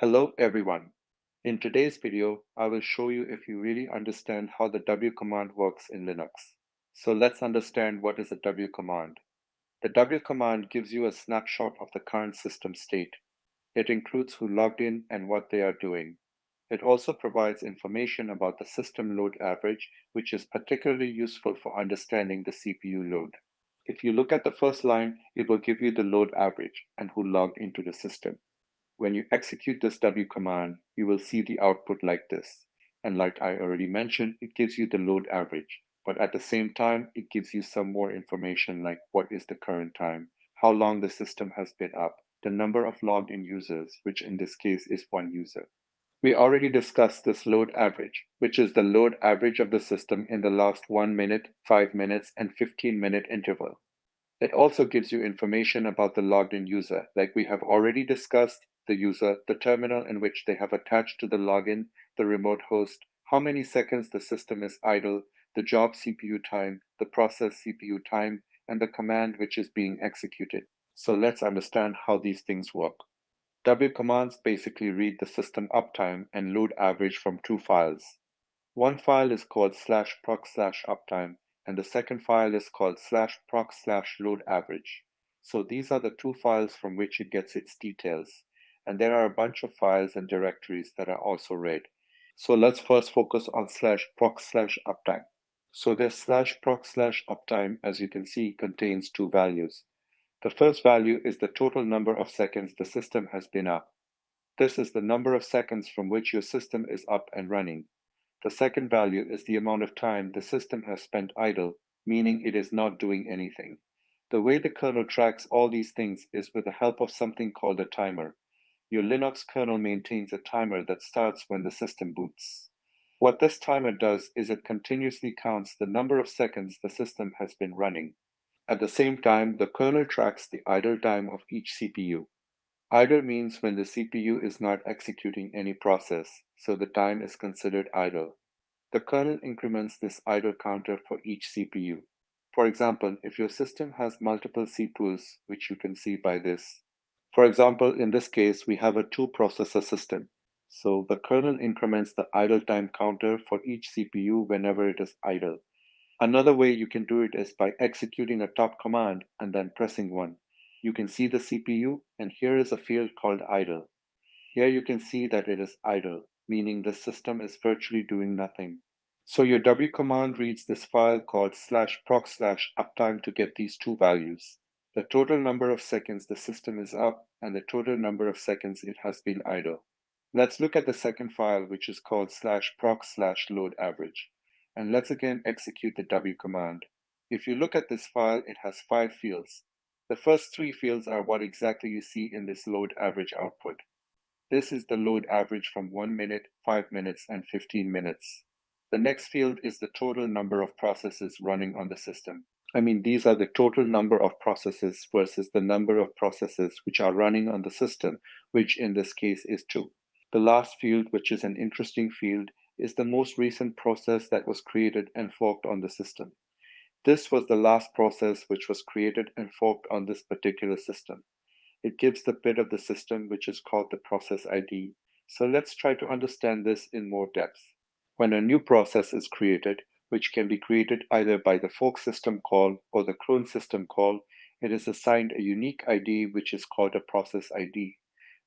Hello everyone. In today's video, I will show you if you really understand how the W command works in Linux. So let's understand what is a W command. The W command gives you a snapshot of the current system state. It includes who logged in and what they are doing. It also provides information about the system load average, which is particularly useful for understanding the CPU load. If you look at the first line, it will give you the load average and who logged into the system. When you execute this W command, you will see the output like this. And like I already mentioned, it gives you the load average. But at the same time, it gives you some more information like what is the current time, how long the system has been up, the number of logged in users, which in this case is one user. We already discussed this load average, which is the load average of the system in the last 1 minute, 5 minutes, and 15-minute interval. It also gives you information about the logged in user, like we have already discussed the user, the terminal in which they have attached to the login, the remote host, how many seconds the system is idle, the job CPU time, the process CPU time, and the command which is being executed. So let's understand how these things work. W commands basically read the system uptime and load average from two files. One file is called /proc/uptime, and the second file is called /proc/loadaverage. So these are the two files from which it gets its details. And there are a bunch of files and directories that are also read. So let's first focus on /proc/uptime. So this /proc/uptime, as you can see, contains two values. The first value is the total number of seconds the system has been up. This is the number of seconds from which your system is up and running. The second value is the amount of time the system has spent idle, meaning it is not doing anything. The way the kernel tracks all these things is with the help of something called a timer. Your Linux kernel maintains a timer that starts when the system boots. What this timer does is it continuously counts the number of seconds the system has been running. At the same time, the kernel tracks the idle time of each CPU. Idle means when the CPU is not executing any process, so the time is considered idle. The kernel increments this idle counter for each CPU. For example, if your system has multiple CPUs, which you can see by this. For example, in this case, we have a two-processor system. So the kernel increments the idle time counter for each CPU whenever it is idle. Another way you can do it is by executing a top command and then pressing 1. You can see the CPU, and here is a field called idle. Here you can see that it is idle, meaning the system is virtually doing nothing. So your W command reads this file called /proc/uptime to get these two values, the total number of seconds the system is up and the total number of seconds it has been idle. Let's look at the second file, which is called /proc/loadaverage. And let's again execute the W command. If you look at this file, it has 5 fields. The first 3 fields are what exactly you see in this load average output. This is the load average from 1 minute, 5 minutes, and 15 minutes. The next field is the total number of processes running on the system. These are the total number of processes versus the number of processes which are running on the system, which in this case is 2. The last field, which is an interesting field, is the most recent process that was created and forked on the system. This was the last process which was created and forked on this particular system. It gives the bit of the system which is called the process ID. So let's try to understand this in more depth. When a new process is created, which can be created either by the fork system call or the clone system call, it is assigned a unique ID which is called a process ID.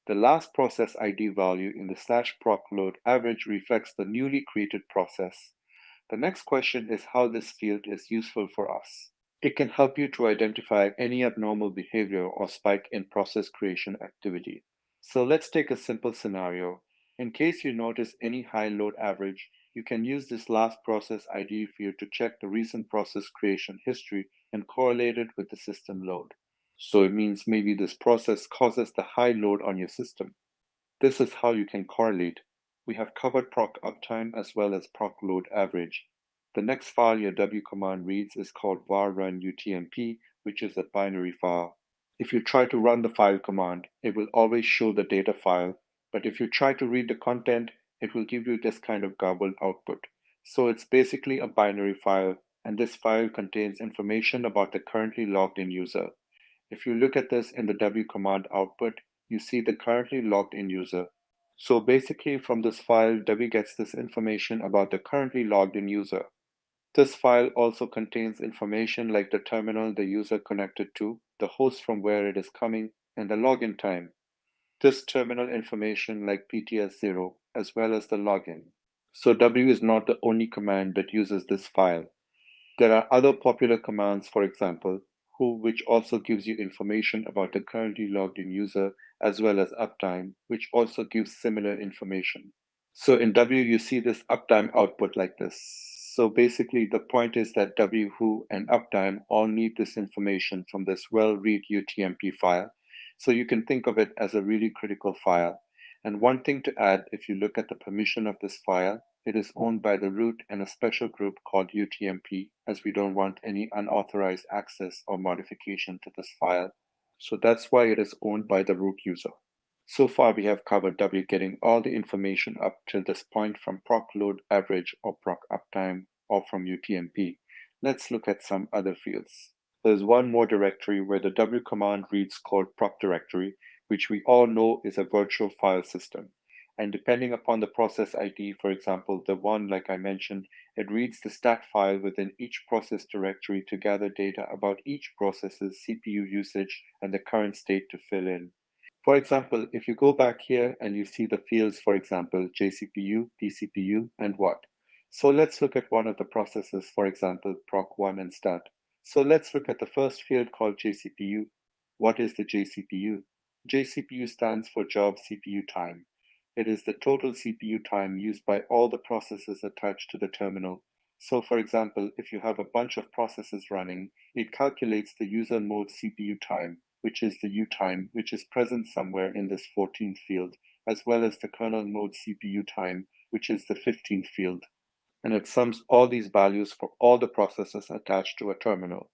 The last process ID value in the /proc/loadaverage reflects the newly created process. The next question is how this field is useful for us. It can help you to identify any abnormal behavior or spike in process creation activity. So let's take a simple scenario. In case you notice any high load average, you can use this last process ID field to check the recent process creation history and correlate it with the system load. So it means maybe this process causes the high load on your system. This is how you can correlate. We have covered proc uptime as well as proc load average. The next file your W command reads is called var run utmp, which is a binary file. If you try to run the file command, it will always show the data file, but if you try to read the content, it will give you this kind of garbled output. So it's basically a binary file, and this file contains information about the currently logged in user. If you look at this in the W command output, you see the currently logged in user. So basically from this file, W gets this information about the currently logged in user. This file also contains information like the terminal the user connected to, the host from where it is coming, and the login time. This terminal information like PTS0 as well as the login. So W is not the only command that uses this file. There are other popular commands, for example, who which also gives you information about the currently logged in user as well as uptime, which also gives similar information. So in W, you see this uptime output like this. So basically, the point is that W, who, and uptime all need this information from this well-read UTMP file. So you can think of it as a really critical file. And one thing to add, if you look at the permission of this file, it is owned by the root and a special group called UTMP, as we don't want any unauthorized access or modification to this file. So that's why it is owned by the root user. So far, we have covered W getting all the information up till this point from proc load average or proc uptime or from UTMP. Let's look at some other fields. There's one more directory where the W command reads called proc directory, which we all know is a virtual file system. And depending upon the process ID, for example, the one like I mentioned, it reads the stat file within each process directory to gather data about each process's CPU usage and the current state to fill in. For example, if you go back here and you see the fields, for example, JCPU, PCPU, and what. So let's look at one of the processes, for example, proc1 and stat. So let's look at the first field called JCPU. What is the JCPU? JCPU stands for job CPU time. It is the total CPU time used by all the processes attached to the terminal. So for example, if you have a bunch of processes running, it calculates the user mode CPU time, which is the U time, which is present somewhere in this 14th field, as well as the kernel mode CPU time, which is the 15th field. And it sums all these values for all the processes attached to a terminal.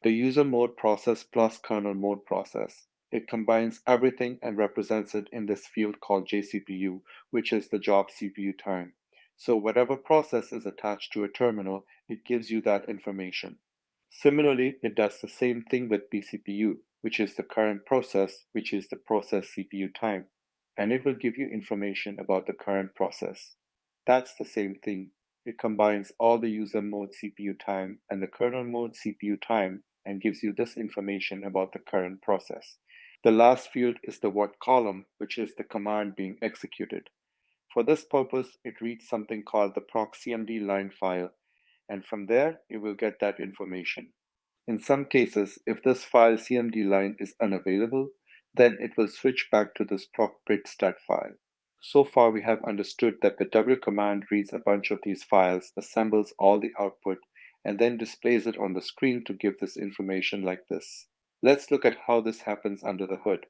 The user mode process plus kernel mode process. It combines everything and represents it in this field called JCPU, which is the job CPU time. So whatever process is attached to a terminal, it gives you that information. Similarly, it does the same thing with PCPU, which is the current process, which is the process CPU time, and it will give you information about the current process. That's the same thing. It combines all the user mode CPU time and the kernel mode CPU time and gives you this information about the current process. The last field is the what column, which is the command being executed. For this purpose, it reads something called the proc cmd line file, and from there, you will get that information. In some cases, if this file cmd line is unavailable, then it will switch back to this proc.bit stat file. So far, we have understood that the W command reads a bunch of these files, assembles all the output, and then displays it on the screen to give this information like this. Let's look at how this happens under the hood.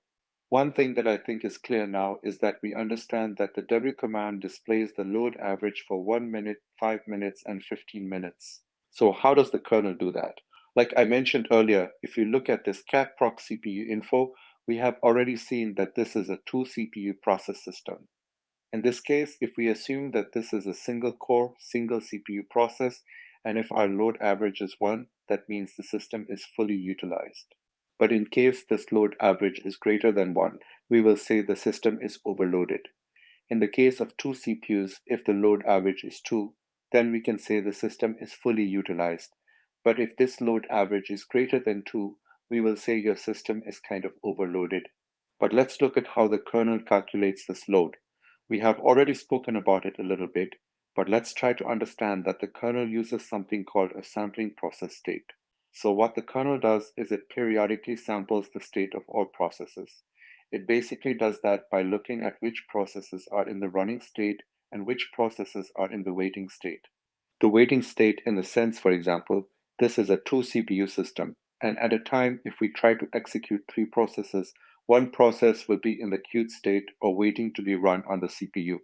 One thing that I think is clear now is that we understand that the W command displays the load average for 1 minute, 5 minutes, and 15 minutes. So how does the kernel do that? Like I mentioned earlier, if you look at this cat proc CPU info, we have already seen that this is a 2 CPU process system. In this case, if we assume that this is a single core, single CPU process, and if our load average is 1, that means the system is fully utilized. But in case this load average is greater than 1, we will say the system is overloaded. In the case of 2 CPUs, if the load average is 2, then we can say the system is fully utilized. But if this load average is greater than 2, we will say your system is kind of overloaded. But let's look at how the kernel calculates this load. We have already spoken about it a little bit, but let's try to understand that the kernel uses something called a sampling process state. So what the kernel does is it periodically samples the state of all processes. It basically does that by looking at which processes are in the running state and which processes are in the waiting state. The waiting state in the sense, for example, this is a 2 CPU system, and at a time, if we try to execute 3 processes, one process will be in the queued state or waiting to be run on the CPU.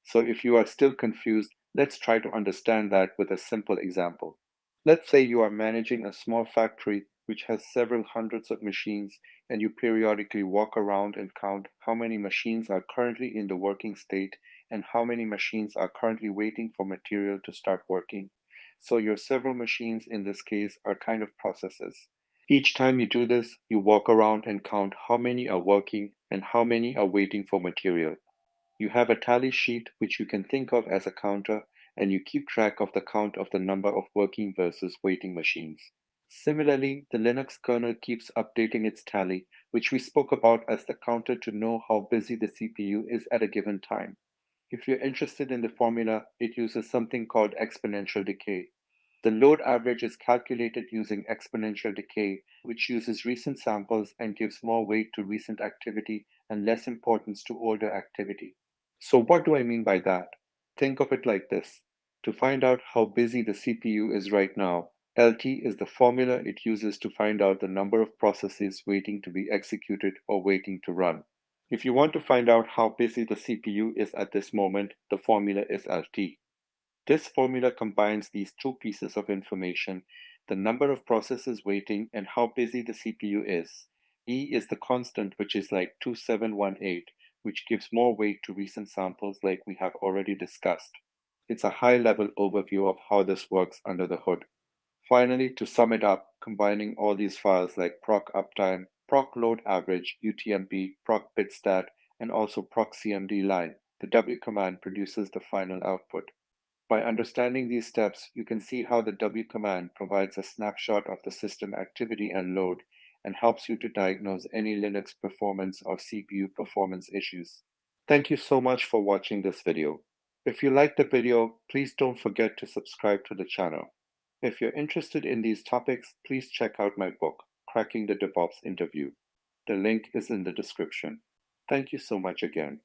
So if you are still confused, let's try to understand that with a simple example. Let's say you are managing a small factory which has several hundreds of machines, and you periodically walk around and count how many machines are currently in the working state and how many machines are currently waiting for material to start working. So your several machines in this case are kind of processes. Each time you do this, you walk around and count how many are working and how many are waiting for material. You have a tally sheet, which you can think of as a counter, and you keep track of the count of the number of working versus waiting machines. Similarly, the Linux kernel keeps updating its tally, which we spoke about as the counter to know how busy the CPU is at a given time. If you're interested in the formula, it uses something called exponential decay. The load average is calculated using exponential decay, which uses recent samples and gives more weight to recent activity and less importance to older activity. So what do I mean by that? Think of it like this. To find out how busy the CPU is right now, LT is the formula it uses to find out the number of processes waiting to be executed or waiting to run. If you want to find out how busy the CPU is at this moment, the formula is LT. This formula combines these two pieces of information, the number of processes waiting and how busy the CPU is. E is the constant, which is like 2718, which gives more weight to recent samples like we have already discussed. It's a high-level overview of how this works under the hood. Finally, to sum it up, combining all these files like proc uptime, proc load average, UTMP, proc bitstat, and also proc cmd line, the W command produces the final output. By understanding these steps, you can see how the W command provides a snapshot of the system activity and load and helps you to diagnose any Linux performance or CPU performance issues. Thank you so much for watching this video. If you liked the video, please don't forget to subscribe to the channel. If you're interested in these topics, please check out my book, Cracking the DevOps Interview. The link is in the description. Thank you so much again.